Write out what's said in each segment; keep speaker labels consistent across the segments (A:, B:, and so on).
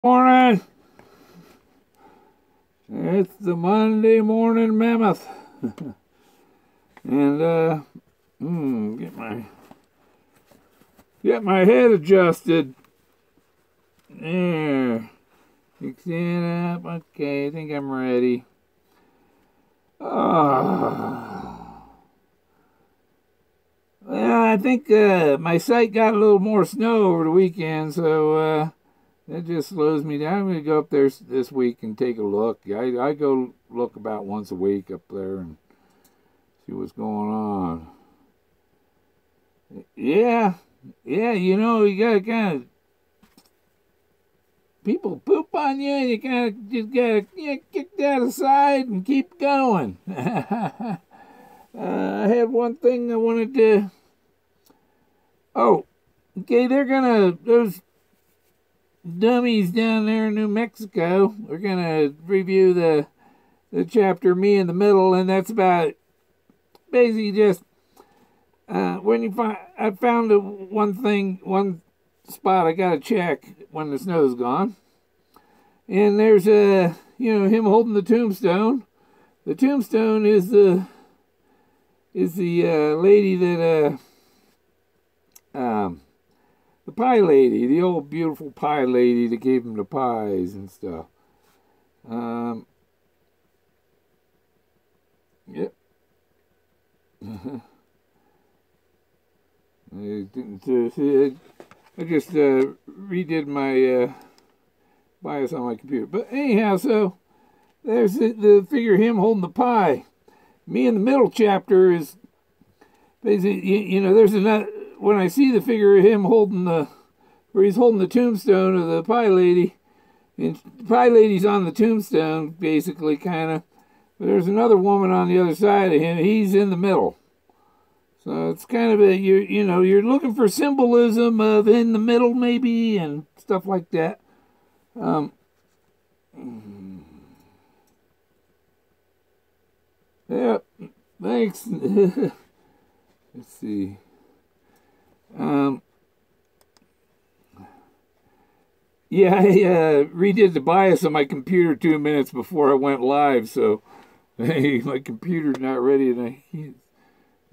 A: Morning. It's the Monday morning Mammoth. And get my head adjusted. There. Fix it up. Okay, I think I'm ready. Oh. Well, I think my site got a little more snow over the weekend, so that just slows me down. I'm going to go up there this week and take a look. I go look about once a week up there and see what's going on. Yeah, you know, you got to kind of, people poop on you and you kind of just got to kick that aside and keep going. I had one thing I wanted to, okay, those dummies down there in New Mexico, we're gonna review the chapter Me in the Middle, and that's about basically just when you find, I found one spot I gotta check when the snow's gone, and there's him holding the tombstone. The tombstone is the lady that the pie lady, the old beautiful pie lady that gave him the pies and stuff. Yep. I just redid my bias on my computer. But anyhow, so there's the figure of him holding the pie. Me in the Middle chapter is basically, there's another. When I see the figure of him where he's holding the tombstone of the pie lady, and the pie lady's on the tombstone, basically, kind of, but there's another woman on the other side of him. He's in the middle. So it's kind of you're looking for symbolism of in the middle, maybe, and stuff like that. Yeah, thanks. Let's see. I redid the BIOS on my computer 2 minutes before I went live, so hey, my computer's not ready, and I'm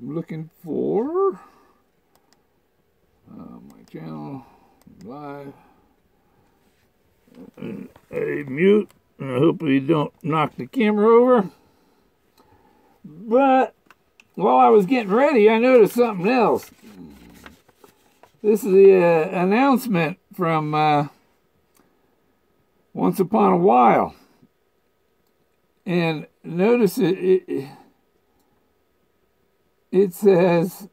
A: looking for my channel live. I mute, and I hope you don't knock the camera over. But while I was getting ready, I noticed something else. This is the announcement from Once Upon a While. And notice it says,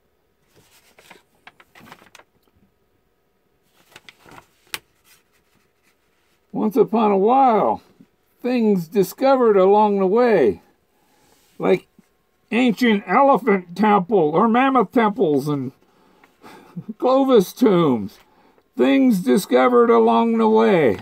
A: Once upon a while, things discovered along the way, like ancient elephant temple or mammoth temples and Clovis tombs, things discovered along the way.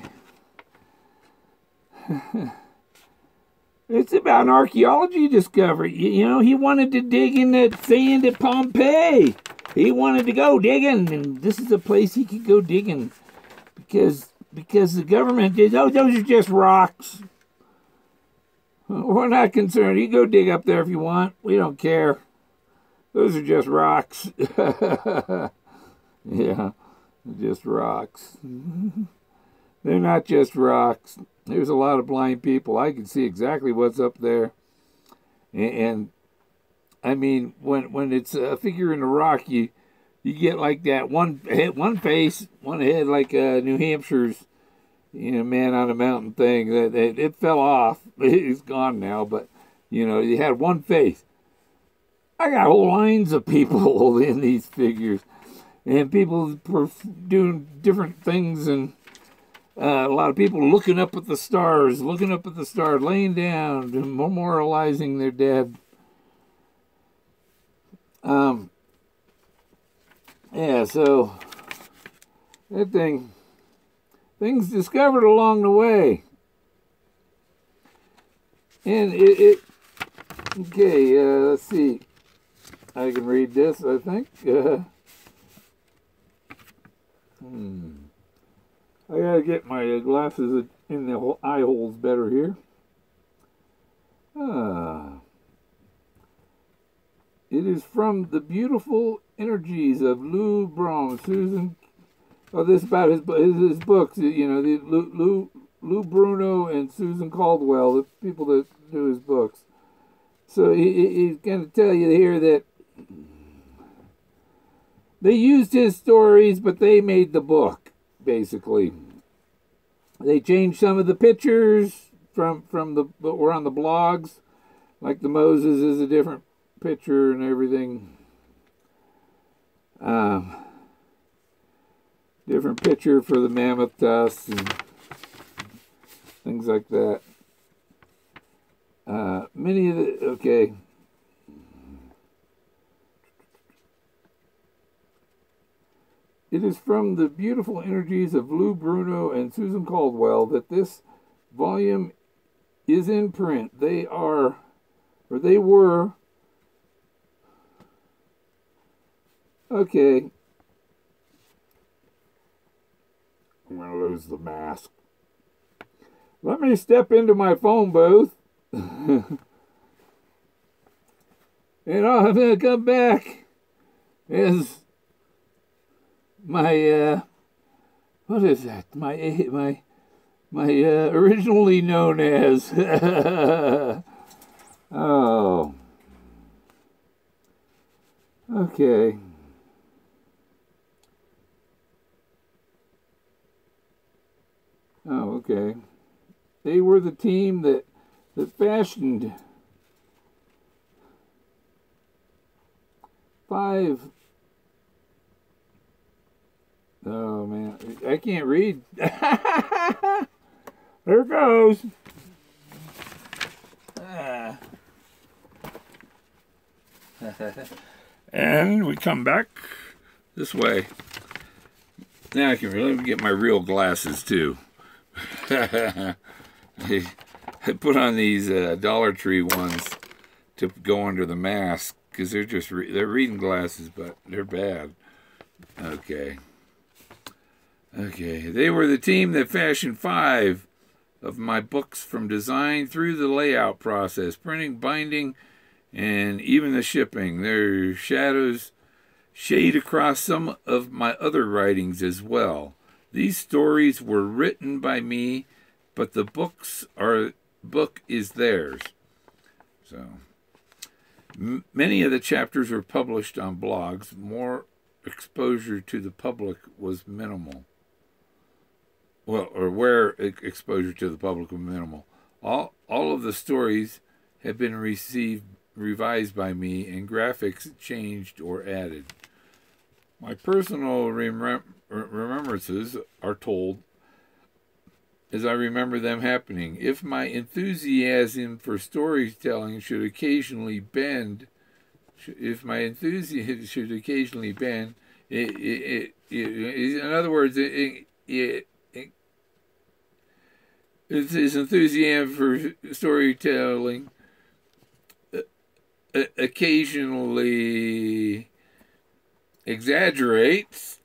A: It's about an archaeology discovery. He wanted to dig in the sand at Pompeii. He wanted to go digging, and this is a place he could go digging because the government did. Oh, those are just rocks. We're not concerned. You go dig up there if you want. We don't care. Those are just rocks. Yeah, just rocks. They're not just rocks. There's a lot of blind people. I can see exactly what's up there. And I mean, when it's a figure in the rock, you get like that one face, one head, like New Hampshire's, man on a mountain thing. That it fell off. It's gone now, but you had one face. I got whole lines of people in these figures, and people doing different things, and a lot of people looking up at the stars, laying down, memorializing their dead. So that things discovered along the way, and okay. Let's see. I can read this, I think. I gotta get my glasses in the eye holes better here. It is from the beautiful energies of Lou Brown, Susan. Oh, this is about his books. You know, the Lou Bruno and Susan Caldwell, the people that do his books. So he's going to tell you here that they used his stories, but they made the book, basically. They changed some of the pictures from what were on the blogs, like the Moses is a different picture and everything. Different picture for the Mammoth tusks and things like that. Many of the, okay. It is from the beautiful energies of Lou Bruno and Susan Caldwell that this volume is in print. They are, or they were, okay. I'm going to lose the mask. Let me step into my phone booth. And I'm going to come back as my, what is that? My originally known as, oh, okay. Oh, okay. They were the team that fashioned 5. Oh man, I can't read. There goes. And we come back this way. Now I can really get my real glasses too. I put on these Dollar Tree ones to go under the mask because they're just they're reading glasses, but they're bad. Okay. They were the team that fashioned 5 of my books from design through the layout process, printing, binding, and even the shipping. Their shadows shade across some of my other writings as well. These stories were written by me, but the book is theirs. So, many of the chapters were published on blogs. More exposure to the public was minimal. Well, or where exposure to the public was minimal. All of the stories have been revised by me, and graphics changed or added. My personal remembrances are told as I remember them happening. If my enthusiasm for storytelling should occasionally bend, in other words, his enthusiasm for storytelling occasionally exaggerates.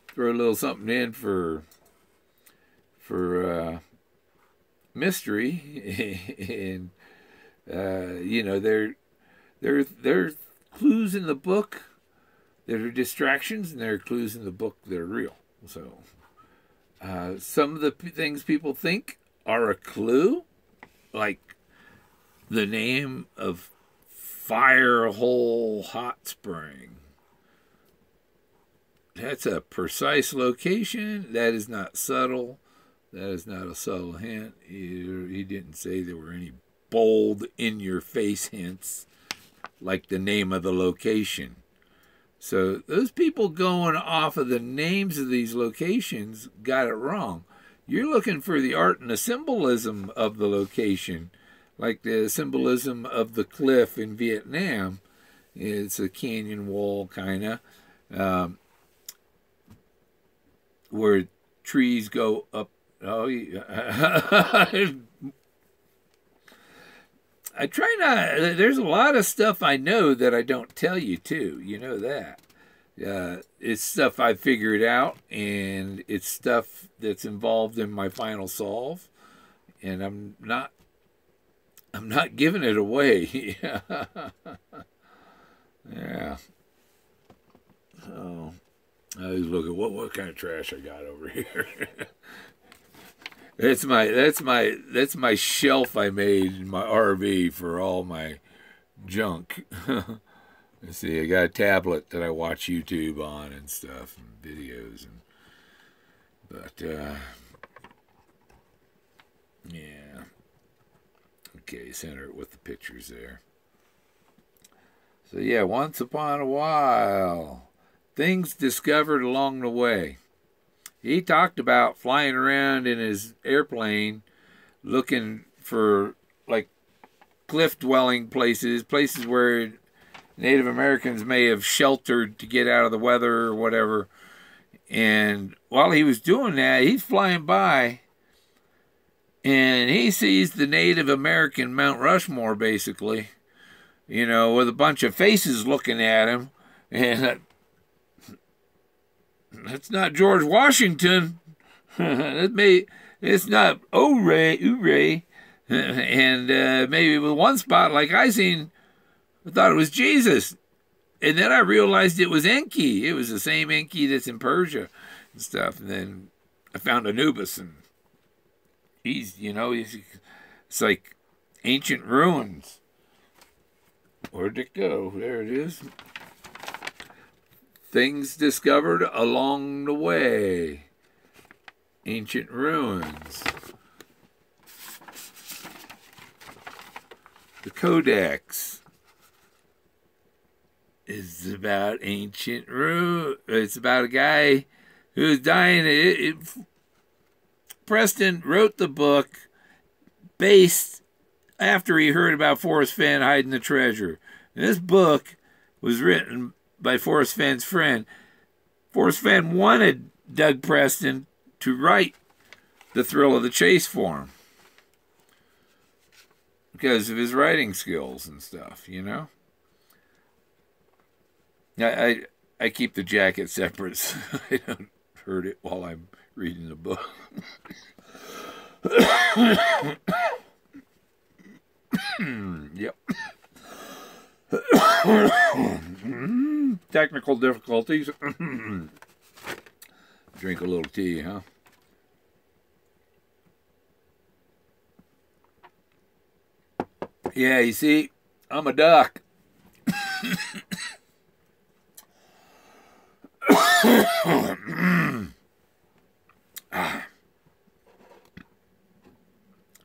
A: Throw a little something in for mystery, and you know, there are clues in the book that are distractions, and there are clues in the book that are real. So some of the things people think are a clue, like the name of Firehole Hot Spring. That's a precise location. That is not subtle. That is not a subtle hint. He didn't say there were any bold, in-your-face hints, like the name of the location. So those people going off of the names of these locations got it wrong. You're looking for the art and the symbolism of the location, like the symbolism of the cliff in Vietnam. It's a canyon wall, kind of. Where trees go up. Oh, yeah. I try not. There's a lot of stuff I know that I don't tell you too. You know that. It's stuff I figured out, and it's stuff that's involved in my final solve, and I'm not giving it away. Yeah. So I always look at what kind of trash I got over here. That's my shelf I made in my RV for all my junk. Let's see, I got a tablet that I watch YouTube on and stuff and videos, but yeah. Okay, center it with the pictures there. So yeah, once upon a while, things discovered along the way. He talked about flying around in his airplane looking for like cliff dwelling places, places where Native Americans may have sheltered to get out of the weather or whatever. And while he was doing that, he's flying by and he sees the Native American Mount Rushmore, basically, you know, with a bunch of faces looking at him. And that's not George Washington. It's not Ouray. And maybe with one spot, like I seen, I thought it was Jesus. And then I realized it was Enki. It was the same Enki that's in Persia and stuff. And then I found Anubis, and it's like ancient ruins. Where'd it go? There it is. Things discovered along the way. Ancient ruins. The Codex is about ancient ruins. It's about a guy who's dying. Preston wrote the book based after he heard about Forrest Fenn hiding the treasure. And this book was written by Forrest Fenn's friend. Forrest Fenn wanted Doug Preston to write The Thrill of the Chase for him because of his writing skills and stuff, you know. I keep the jacket separate so I don't hurt it while I'm reading the book. Yep. Technical difficulties. Drink a little tea, huh? Yeah, you see, I'm a duck.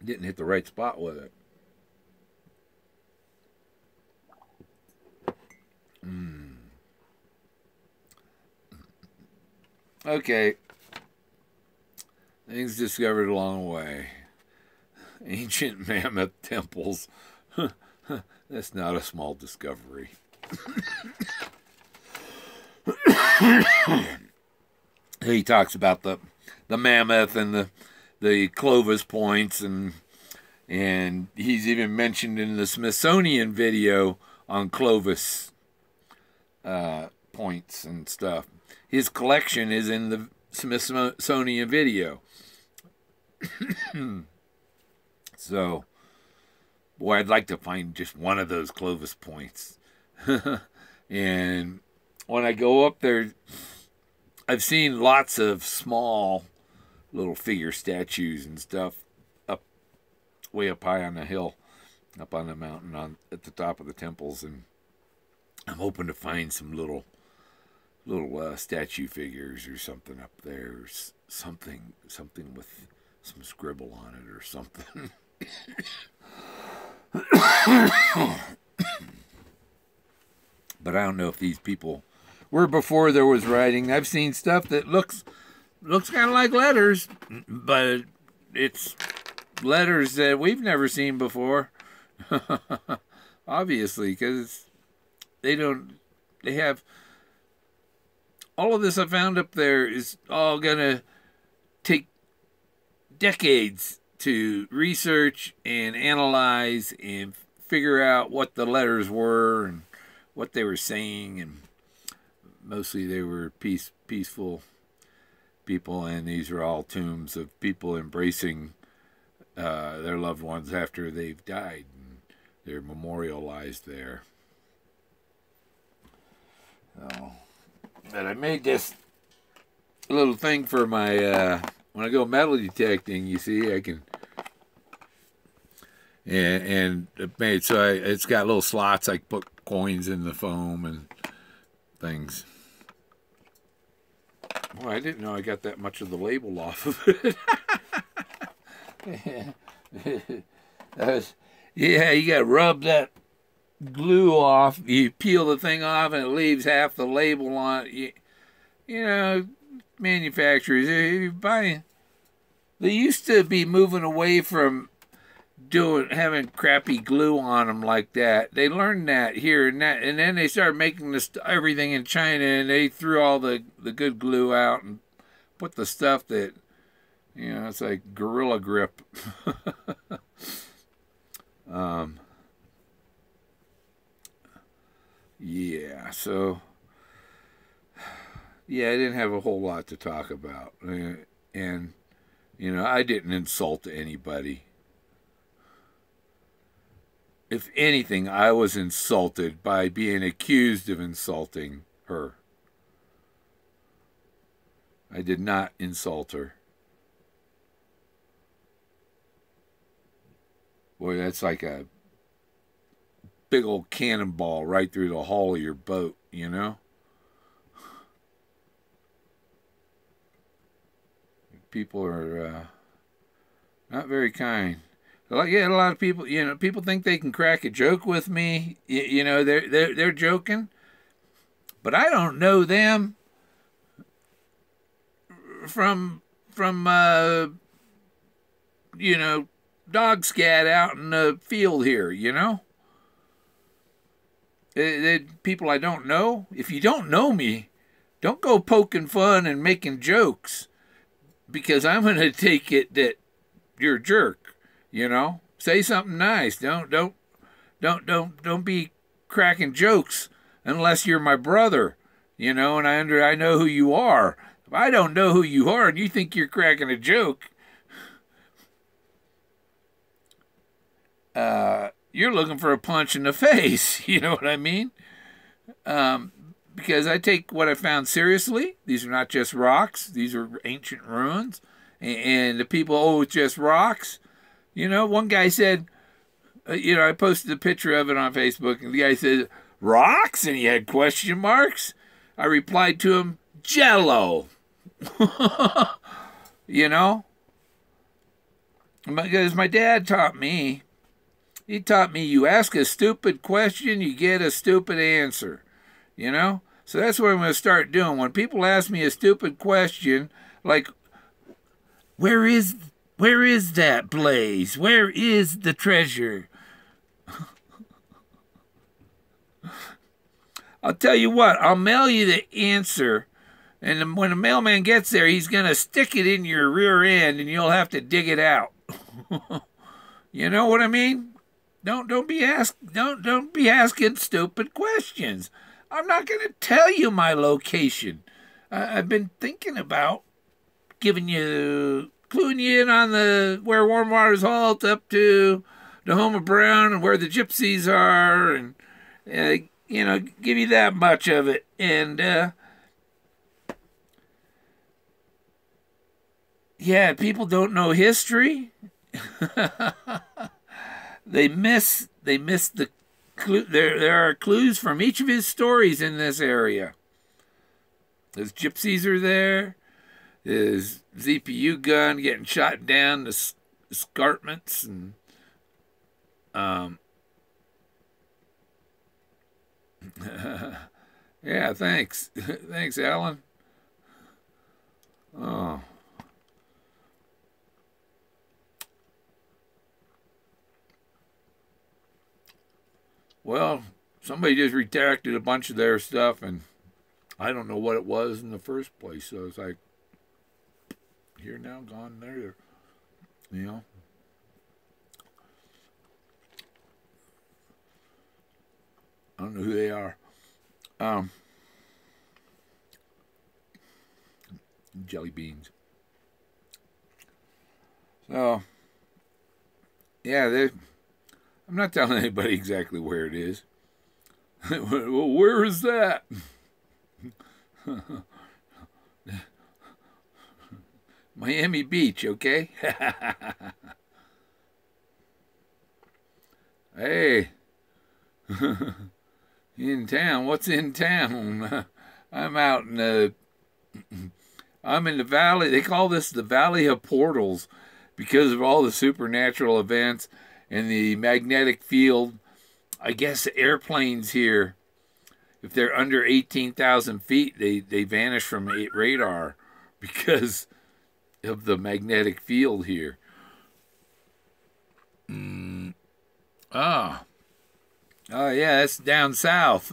A: Didn't hit the right spot with it. Okay. Things discovered along the way. Ancient mammoth temples. That's not a small discovery. He talks about the mammoth and the Clovis points, and he's even mentioned in the Smithsonian video on Clovis points and stuff. His collection is in the Smithsonian video. So, boy, I'd like to find just one of those Clovis points. And when I go up there, I've seen lots of small little figure statues and stuff way up high on the hill, up on the mountain at the top of the temples, and I'm hoping to find some little statue figures or something up there, or something with some scribble on it or something. But I don't know if these people were before there was writing. I've seen stuff that looks kind of like letters, but it's letters that we've never seen before. Obviously, because they have all of this I found up there is all gonna take decades to research and analyze and figure out what the letters were and what they were saying, and mostly they were peaceful people, and these are all tombs of people embracing their loved ones after they've died, and they're memorialized there. So, but I made this little thing for my when I go metal detecting. You see, I can and it made so it's got little slots I can put coins in the foam and things. Well, I didn't know I got that much of the label off of it. Yeah, you got to rub that glue off. You peel the thing off, and it leaves half the label on it. You know, manufacturers, if you buy, they used to be moving away from having crappy glue on them like that. They learned that here and that, and then they started making this everything in China, and they threw all the good glue out and put the stuff that, you know, it's like Gorilla Grip. Yeah, so yeah, I didn't have a whole lot to talk about, and you know, I didn't insult anybody. If anything, I was insulted by being accused of insulting her. I did not insult her. Boy, that's like a big old cannonball right through the hull of your boat, you know? People are not very kind. Like, yeah, a lot of people, you know, people think they can crack a joke with me. You know, they're joking, but I don't know them from you know, dog scat out in the field here. You know, people I don't know. If you don't know me, don't go poking fun and making jokes, because I'm going to take it that you're a jerk. You know, say something nice. Don't be cracking jokes unless you're my brother. You know, and I know who you are. If I don't know who you are and you think you're cracking a joke, you're looking for a punch in the face. You know what I mean? Because I take what I found seriously. These are not just rocks. These are ancient ruins. And the people, oh, it's just rocks. You know, one guy said, you know, I posted a picture of it on Facebook, and the guy said, rocks? And he had question marks. I replied to him, Jello. You know? Because my dad taught me, he taught me, you ask a stupid question, you get a stupid answer. You know? So that's what I'm going to start doing. When people ask me a stupid question, like, where is that blaze? Where is the treasure? I'll tell you what, I'll mail you the answer, and when the mailman gets there, he's going to stick it in your rear end, and you'll have to dig it out. You know what I mean? Don't be asking stupid questions. I'm not going to tell you my location. I've been thinking about cluing you in on where Warm Waters halt up to the home of Brown and where the gypsies are, and you know, give you that much of it. And yeah, people don't know history. They miss the clue. There are clues from each of his stories in this area. His gypsies are there. His ZPU gun getting shot down, the escarpments, and yeah, thanks. Thanks, Alan. Oh. Well, somebody just redacted a bunch of their stuff, and I don't know what it was in the first place. So it's like, here now, gone there. You know? I don't know who they are. jelly beans. So, yeah, I'm not telling anybody exactly where it is. Well, where is that? Miami Beach, okay? Hey, in town. What's in town? I'm out in the. I'm in the valley. They call this the Valley of Portals because of all the supernatural events and the magnetic field. I guess airplanes here, if they're under 18,000 feet, they vanish from radar because of the magnetic field here. Oh. Oh, yeah, that's down south.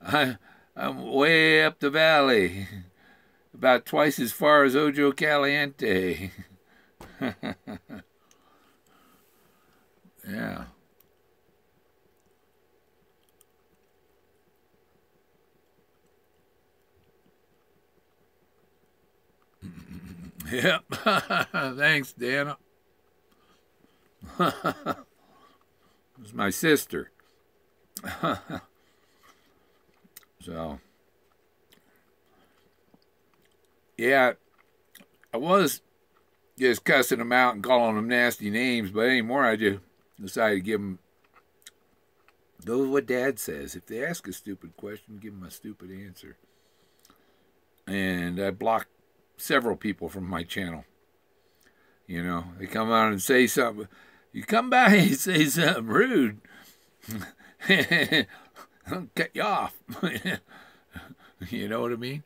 A: I'm way up the valley. About twice as far as Ojo Caliente. Yeah. Yep. Thanks, Dana. It's my sister. So, yeah, I was just cussing them out and calling them nasty names, but anymore I just decided to give them what Dad says. If they ask a stupid question, give them a stupid answer. And I blocked several people from my channel. You know, they come out and say something. You come by and say something rude, I'll cut you off. You know what I mean?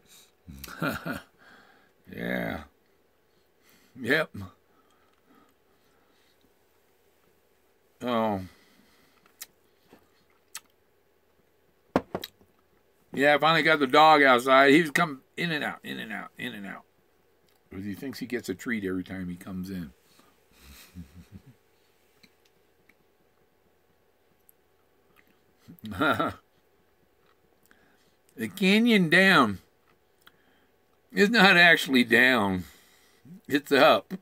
A: Yeah. Yep. Oh. Yeah, I finally got the dog outside. He was coming in and out, in and out, in and out. Because he thinks he gets a treat every time he comes in. The canyon down is not actually down. It's up.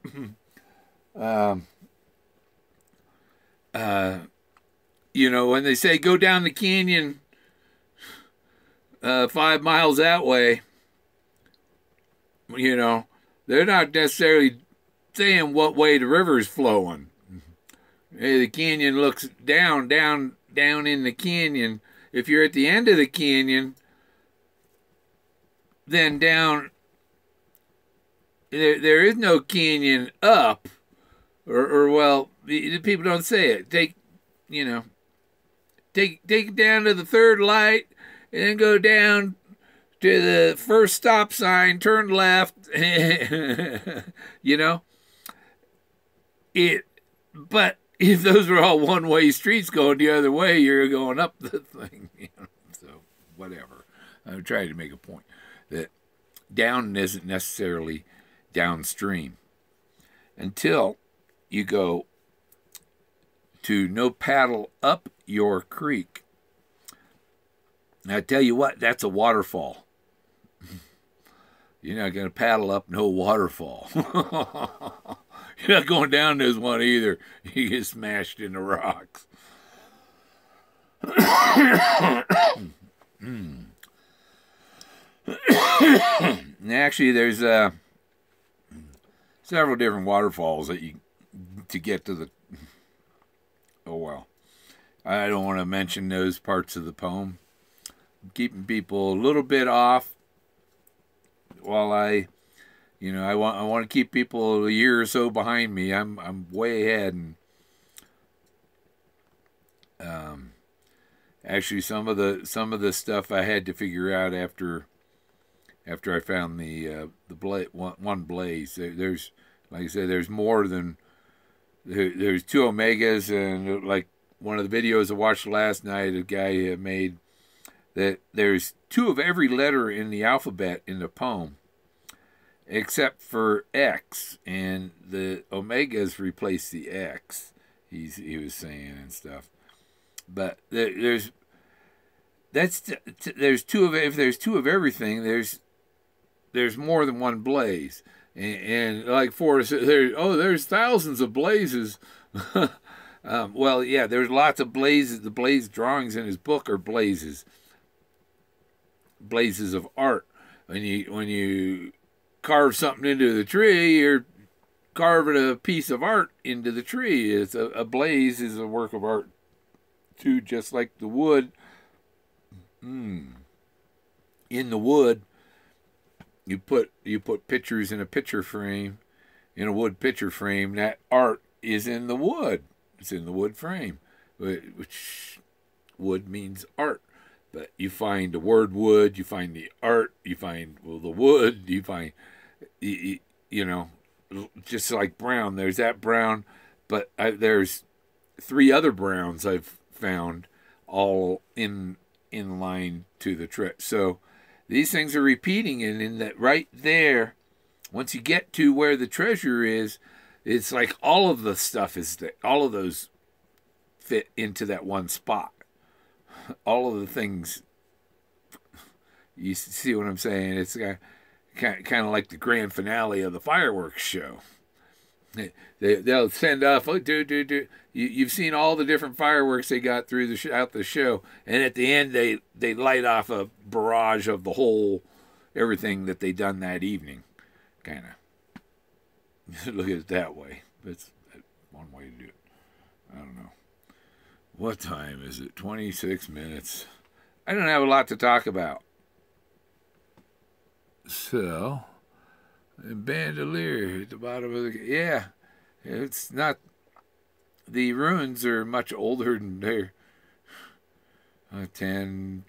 A: You know, when they say go down the canyon 5 miles that way, you know, they're not necessarily saying what way the river's flowing. Hey, the canyon looks down in the canyon. If you're at the end of the canyon, then down, there is no canyon up, or well, the people don't say it. Take it down to the third light, and then go down to the first stop sign, turn left. You know, but if those were all one-way streets going the other way, you're going up the thing. You know? So whatever. I'm trying to make a point that down isn't necessarily downstream until you go to no paddle up your creek. And I tell you what, that's a waterfall. You're not going to paddle up no waterfall. You're not going down this one either. You get smashed in the rocks. Actually, there's several different waterfalls that to get to the. Oh well, I don't want to mention those parts of the poem. I'm keeping people a little bit off while I want to keep people a year or so behind me. I'm way ahead, and actually some of the stuff I had to figure out after I found the one blaze. There's, like I said, there's more than there's 2 omegas, and like one of the videos I watched last night, a guy made that there's 2 of every letter in the alphabet in the poem, except for X, and the omegas replace the X. He was saying and stuff, but there's 2 of if there's 2 of everything, there's there's more than one blaze. And like Forrest, there's thousands of blazes. Well, yeah, there's lots of blazes. The blaze drawings in his book are blazes of art. When you carve something into the tree, you're carving a piece of art into the tree. It's a blaze is a work of art too, just like the wood. In the wood, you put pictures in a picture frame, in a wood picture frame. That art is in the wood. It's in the wood frame, which wood means art. But you find the word wood, you find the art, you find the wood, you find just like brown. There's that brown, but there's 3 other browns I've found all in line to the trip. So these things are repeating, and in that right there, once you get to where the treasure is, it's like all of the stuff is there. All of those fit into that one spot. All of the things, you see what I'm saying? It's kind of like the grand finale of the fireworks show. They'll send off, you've seen all the different fireworks they got through out the show, and at the end they light off a barrage of the whole everything that they done that evening. Kind of look at it that way. That's one way to do it. I don't know. What time is it? 26 minutes. I don't have a lot to talk about. So, bandolier at the bottom of the... Yeah, it's not... The ruins are much older than they're 10,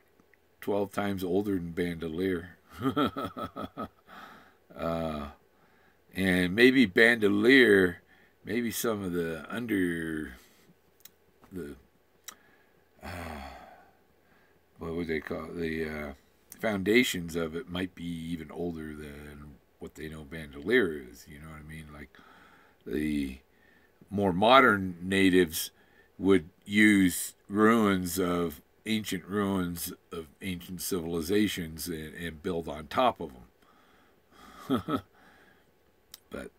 A: 12 times older than bandolier. And maybe bandolier, maybe some of the what would they call it? The foundations of it might be even older than what they know bandolier is. You know what I mean? Like the more modern natives would use ancient ruins of ancient civilizations and build on top of them. But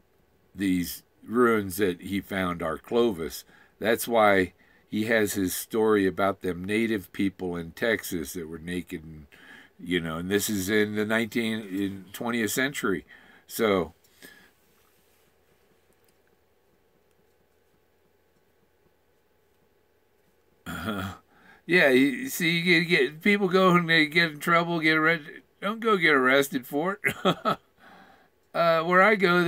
A: these ruins that he found are Clovis. That's why he has his story about them native people in Texas that were naked, and and this is in the 20th century. So yeah, you see, you get people go and they get in trouble, get arrested. Don't go get arrested for it. Where I go,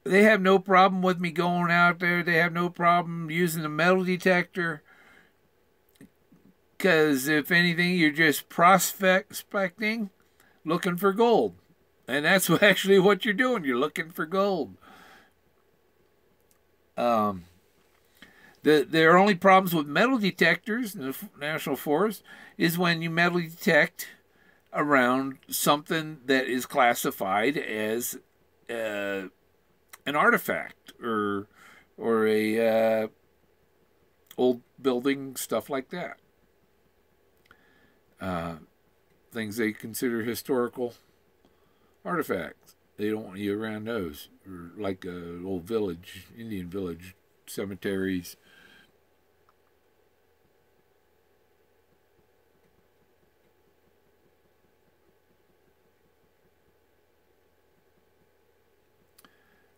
A: they have no problem with me going out there. They have no problem using the metal detector. Because if anything, you're just prospecting, looking for gold. And that's actually what you're doing. You're looking for gold. There are only problems with metal detectors in the National Forest is when you metal detect around something that is classified as an artifact or a old building, stuff like that. Things they consider historical artifacts. They don't want you around those, or like a old village, Indian village, cemeteries.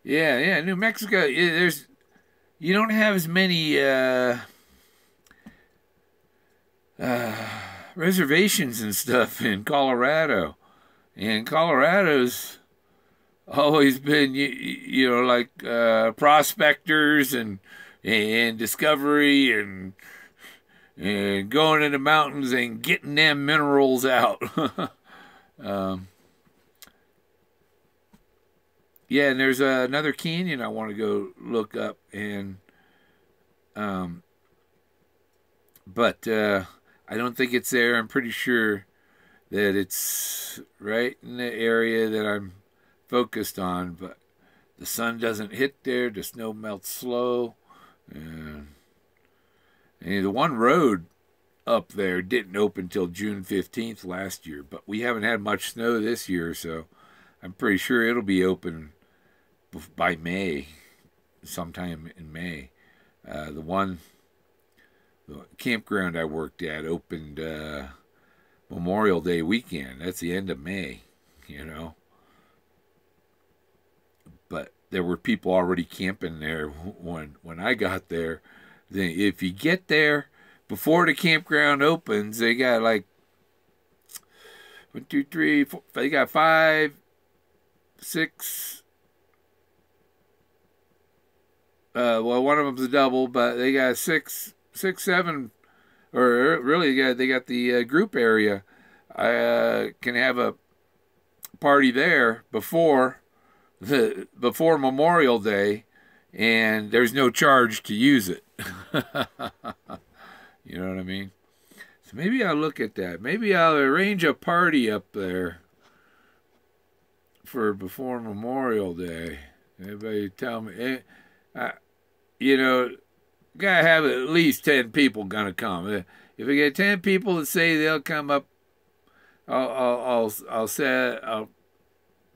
A: Yeah, New Mexico. You don't have as many reservations and stuff in Colorado, and Colorado's always been like prospectors and discovery and going in the mountains and getting them minerals out. Yeah, and there's another canyon I want to go look up, and but I don't think it's there. I'm pretty sure that it's right in the area that I'm focused on, but the sun doesn't hit there. The snow melts slow, and the one road up there didn't open till June 15th last year, but we haven't had much snow this year, so I'm pretty sure it'll be open by May, sometime in May. The campground I worked at opened Memorial Day weekend. That's the end of May, you know. But there were people already camping there when I got there. Then if you get there before the campground opens, they got like 1, 2, 3, 4. They got 5, 6. Well, one of them's a double, but they got 6, 7, or really, they got the group area. I can have a party there before Memorial Day, and there's no charge to use it. You know what I mean? So maybe I'll look at that. Maybe I'll arrange a party up there for before Memorial Day. Everybody tell me, you know, gotta have at least 10 people gonna come. If I get 10 people that say they'll come up, I'll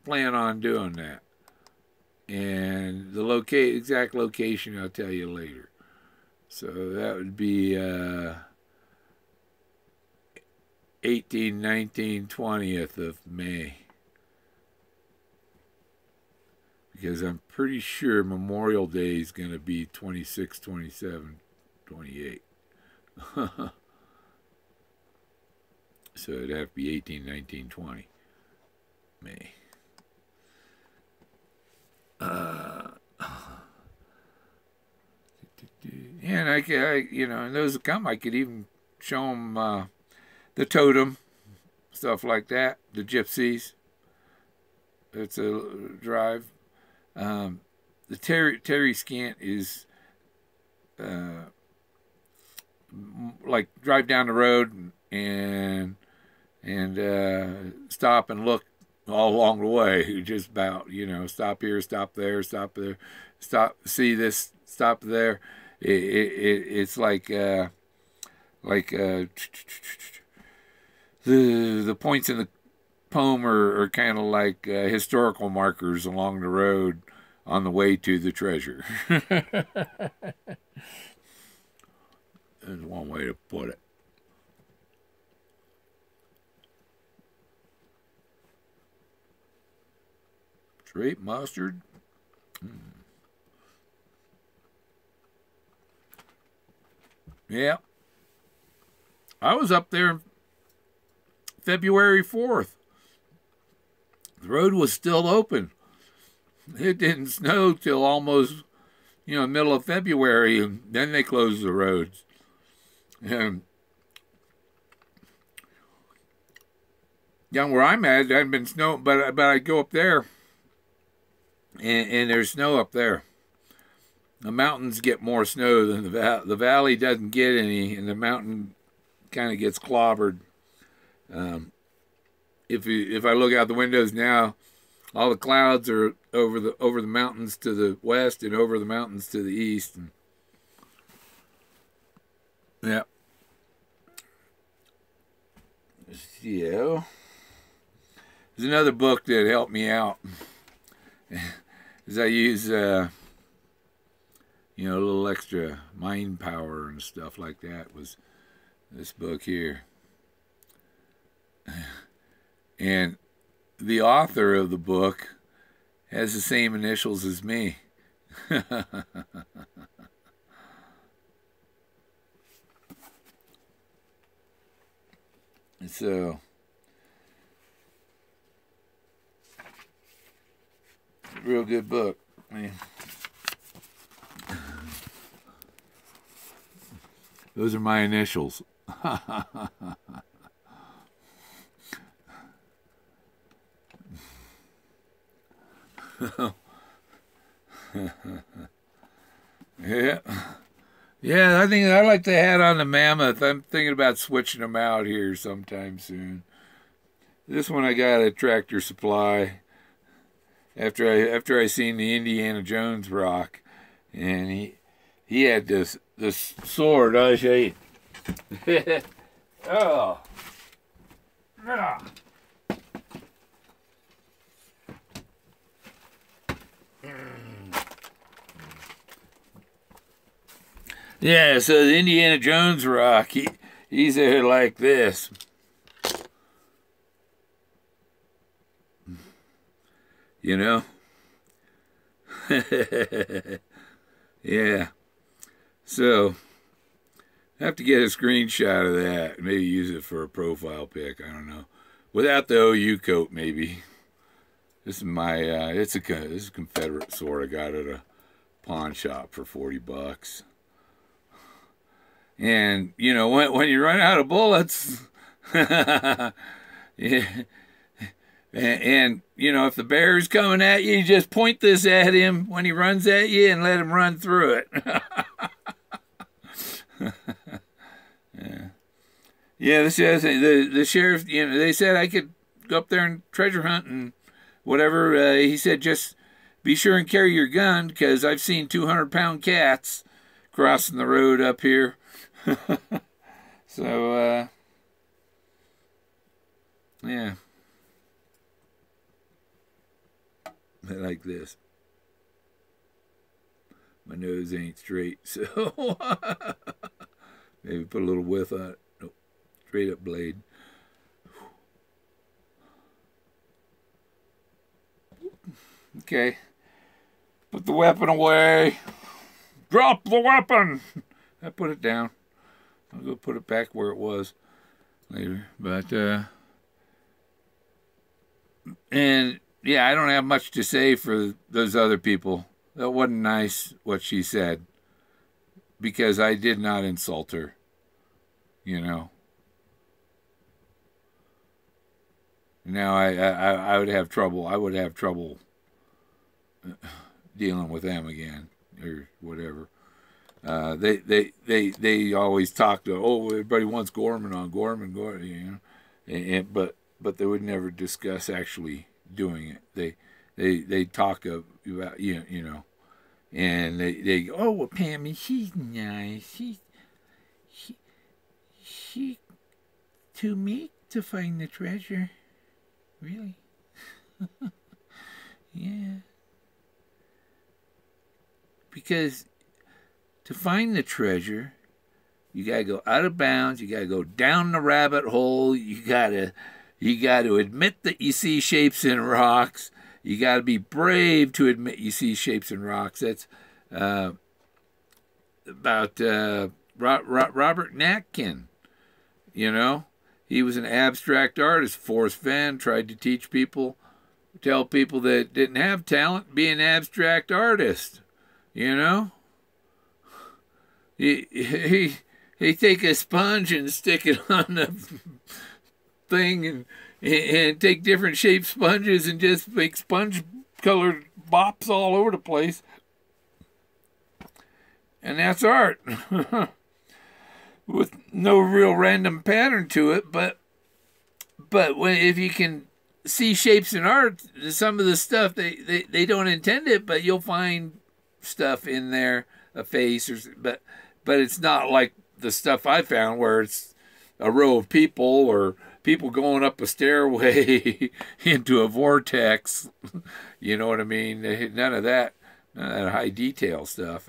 A: plan on doing that. And the exact location I'll tell you later. So that would be 18, 19, 20th of May. Because I'm pretty sure Memorial Day is going to be 26, 27, 28. So it'd have to be 18, 19, 20 May. And I you know, and those that come, I could even show them the totem, stuff like that, the gypsies. It's a drive. The Terry Scant is like drive down the road and stop and look all along the way. Just about, you know, stop here, stop there, stop there, see this, stop there. It's like the points in the poem are kind of like historical markers along the road on the way to the treasure. That's one way to put it. Straight mustard. Yeah. I was up there February 4th. The road was still open. It didn't snow till almost, you know, middle of February, and then they closed the roads. And down where I'm at, there hadn't been snow, but I go up there, and there's snow up there. The mountains get more snow than the valley doesn't get any, and the mountain kind of gets clobbered. If I look out the windows now, all the clouds are over the mountains to the west and over the mountains to the east. And, yeah. So, there's another book that helped me out. As I use, you know, a little extra mind power and stuff like that, was this book here. And the author of the book has the same initials as me. So, real good book, man. Those are my initials. Yeah. Yeah, I think I like the hat on the Mammoth. I'm thinking about switching them out here sometime soon. This one I got at Tractor Supply after I seen the Indiana Jones rock, and he had this sword. I'll show you. Oh. Ah. Yeah, so the Indiana Jones rock, he's there like this. You know? Yeah. So, I have to get a screenshot of that. Maybe use it for a profile pic. I don't know. Without the OU coat, maybe. This is my, this is a Confederate sword I got at a pawn shop for $40. And, you know, when you run out of bullets, yeah, and, you know, if the bear's coming at you, you just point this at him when he runs at you and let him run through it. Yeah. Yeah, the sheriff, you know, they said I could go up there and treasure hunt and whatever. He said, just be sure and carry your gun, because I've seen 200-pound cats crossing the road up here. So, yeah. I like this. My nose ain't straight, so maybe put a little width on it. Nope. Straight up blade. Okay. Put the weapon away. Drop the weapon. I put it down. I'll go put it back where it was later. But, and yeah, I don't have much to say for those other people. That wasn't nice what she said, because I did not insult her, you know. Now I would have trouble. I would have trouble dealing with them again or whatever. They always talk to, oh, everybody wants Gorman on Gorman, you know, but they would never discuss actually doing it. They talk about, you know, and they go, oh, well, Pammy, she's nice. She too meek to find the treasure. Really? Yeah. Because to find the treasure, you gotta go out of bounds. You gotta go down the rabbit hole. You gotta admit that you see shapes in rocks. You gotta be brave to admit you see shapes in rocks. That's about Robert Natkin. You know, he was an abstract artist. Forrest Fenn tried to tell people that didn't have talent, be an abstract artist. You know. He take a sponge and stick it on the thing and take different shaped sponges and just make sponge colored bops all over the place. And that's art. With no real random pattern to it, but if you can see shapes in art, some of the stuff they don't intend it, but you'll find stuff in there, a face but it's not like the stuff I found where it's a row of people or people going up a stairway into a vortex. You know what I mean? None of that high detail stuff.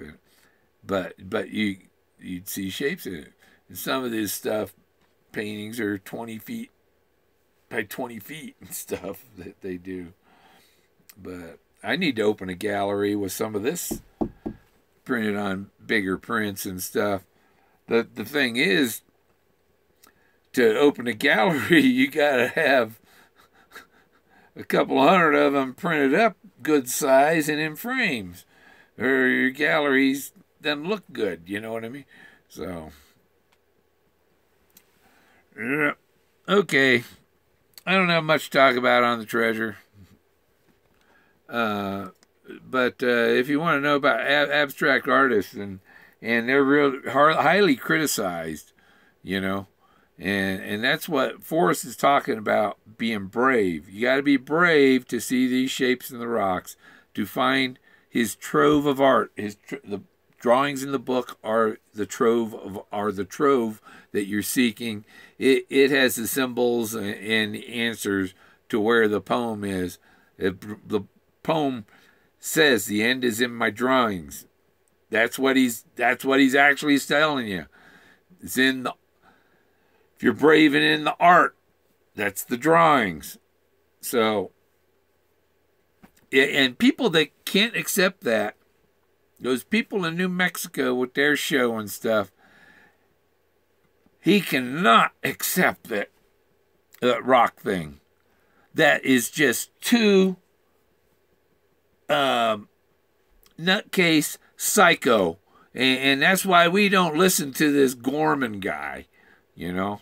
A: But you'd see shapes in it. And some of this stuff, paintings are 20 feet by 20 feet and stuff that they do. But I need to open a gallery with some of this printed on bigger prints and stuff. The thing is, to open a gallery, you gotta have a couple hundred of them printed up good size and in frames, or your galleries doesn't look good. You know what I mean? So, yeah. Okay, I don't have much to talk about on the treasure. But if you want to know about abstract artists, and they're real highly criticized, you know, and that's what Forrest is talking about, being brave. You got to be brave to see these shapes in the rocks, to find his trove of art, the drawings in the book are the trove that you're seeking. It has the symbols and answers to where the poem is. The poem says the end is in my drawings. That's what he's actually telling you. It's in the, if you're brave and in the art, that's the drawings. So, and people that can't accept that, those people in New Mexico with their show and stuff, he cannot accept that rock thing. That is just too nutcase psycho. And that's why we don't listen to this Gorman guy, you know.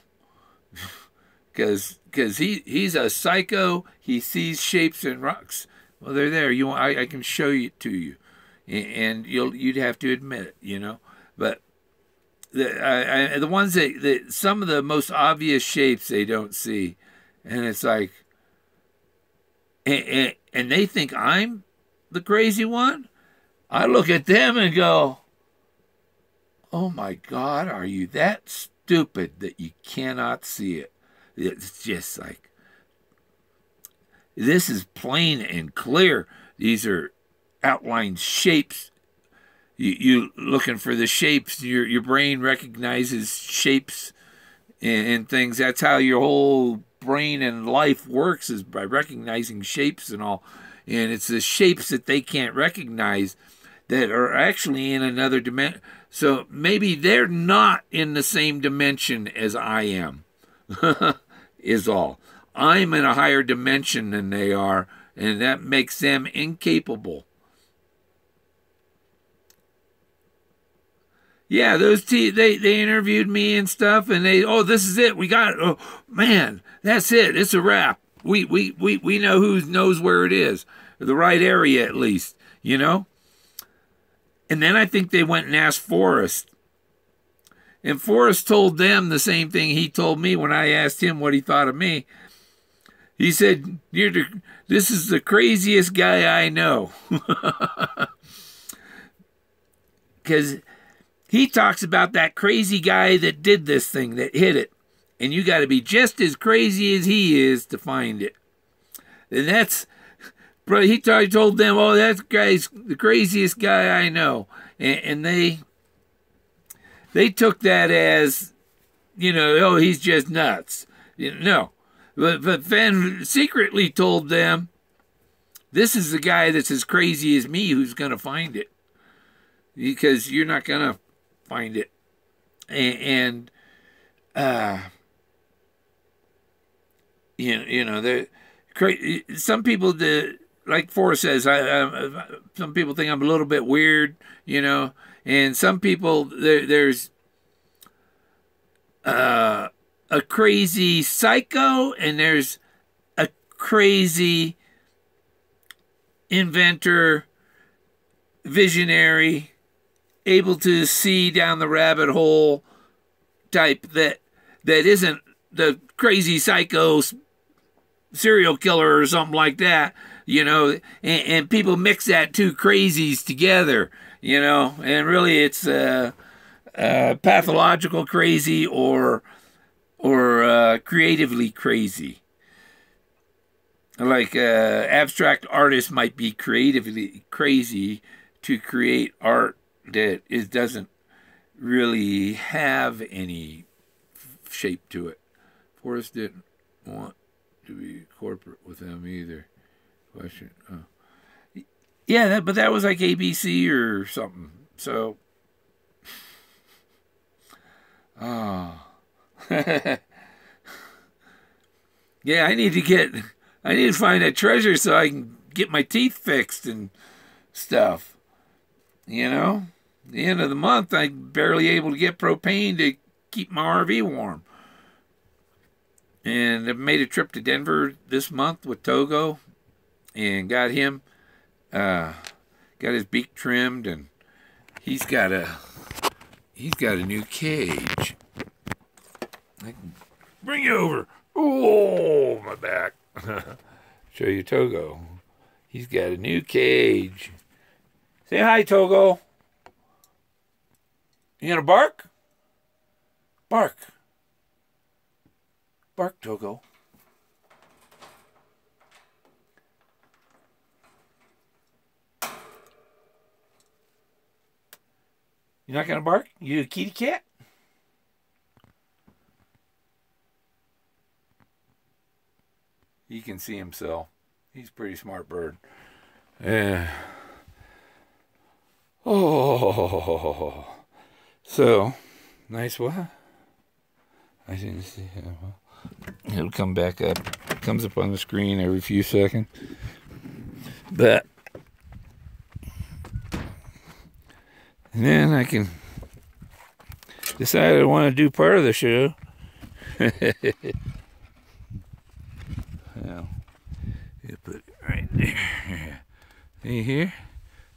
A: Because he's a psycho. He sees shapes in rocks. Well, they're there. I can show it to you. And you'd have to admit it, you know. But the ones that some of the most obvious shapes they don't see, and it's like, and they think I'm the crazy one. I look at them and go, "Oh my God, are you that stupid that you cannot see it?" It's just like, this is plain and clear. These are outlined shapes. You looking for the shapes. Your brain recognizes shapes and things. That's how your whole brain and life works, is by recognizing shapes and all. And it's the shapes that they can't recognize that are actually in another dimension. So maybe they're not in the same dimension as I am, is all. I'm in a higher dimension than they are, and that makes them incapable. Yeah, those they interviewed me and stuff, and this is it. We got it. Oh man, that's it. It's a wrap. We know who knows where it is, the right area at least, you know. And then I think they went and asked Forrest, and Forrest told them the same thing he told me when I asked him what he thought of me. He said, "This is the craziest guy I know," because he talks about that crazy guy that did this thing, that hit it. And you got to be just as crazy as he is to find it. And that's, bro, he told them, "Oh, that guy's the craziest guy I know." And they took that as, you know, "Oh, he's just nuts." No. But Fenn secretly told them, "This is the guy that's as crazy as me who's going to find it. Because you're not going to find it." And you know, some people, like Forrest says, some people think I'm a little bit weird, you know, and some people, there's a crazy psycho, and there's a crazy inventor, visionary, able to see down the rabbit hole type that isn't the crazy psycho serial killer or something like that, you know, and people mix that two crazies together, you know, and really it's pathological crazy or creatively crazy. Like abstract artists might be creatively crazy to create art that doesn't really have any shape to it. Forrest didn't want to be corporate with them either. Question. Oh. Yeah, but that was like ABC or something. So, oh. Yeah, I need to find a treasure so I can get my teeth fixed and stuff. You know? At the end of the month, I'm barely able to get propane to keep my RV warm. And I made a trip to Denver this month with Togo and got him, got his beak trimmed, and he's got a new cage. I can bring you over. Oh, my back. Show you Togo. He's got a new cage. Say hi, Togo. You gonna bark? Bark. Bark, Togo. You're not gonna bark? You a kitty cat? He can see himself. He's a pretty smart bird. Yeah. Oh. So, nice what? I didn't see him. It'll come back up. It comes up on the screen every few seconds. But, and then I can decide I want to do part of the show. Well, you put it right there. See here?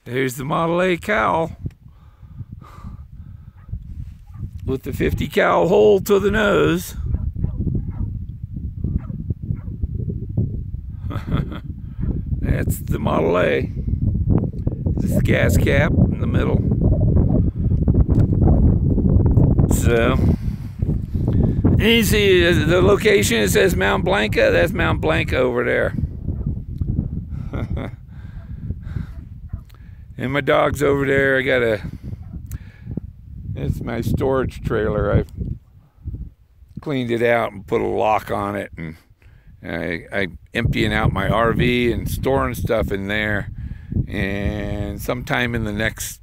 A: There's the Model A cowl with the 50 cal hole to the nose. That's the Model A. This is the gas cap in the middle. So, you see the location, it says Mount Blanca. That's Mount Blanca over there. And my dog's over there. I got it's my storage trailer. I've cleaned it out and put a lock on it, and I'm emptying out my RV and storing stuff in there. And sometime in the next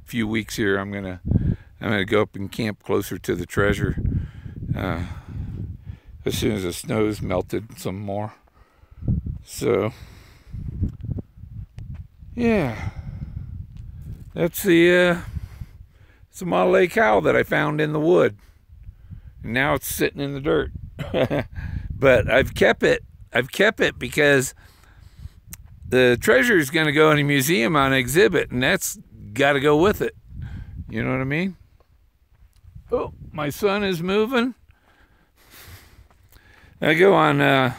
A: few weeks here, I'm gonna go up and camp closer to the treasure. As soon as the snow's melted some more. So, yeah, that's the Model A cow that I found in the wood. And now it's sitting in the dirt. But I've kept it. I've kept it because the treasure is going to go in a museum on exhibit, and that's got to go with it. You know what I mean? Oh, my son is moving. I go on,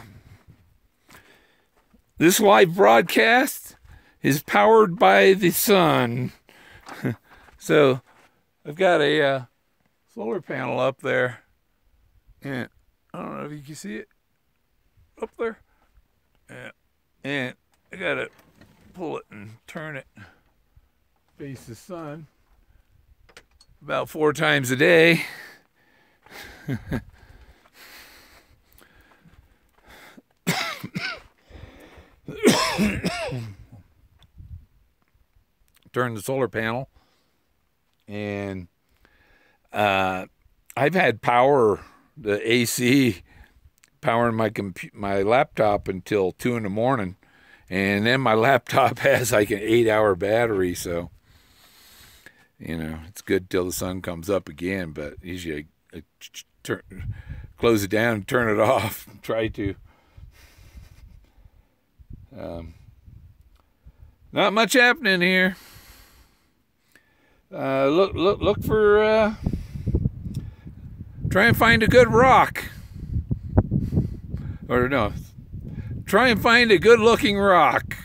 A: this live broadcast is powered by the sun. So I've got a solar panel up there, and I don't know if you can see it up there. Yeah. And I gotta pull it and turn it, face the sun about 4 times a day. Turn the solar panel, and I've had power, the AC powering my laptop until 2 in the morning, and then my laptop has like an 8-hour battery, so you know it's good till the sun comes up again. But usually I close it down and turn it off. Try to. Not much happening here. Look for try and find a good rock, or no, try and find a good-looking rock.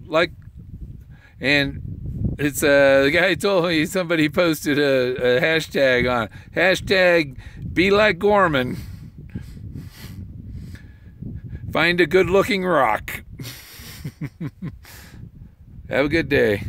A: Like, and it's the guy told me, somebody posted a hashtag on hashtag be like Gorman. Find a good-looking rock. Have a good day.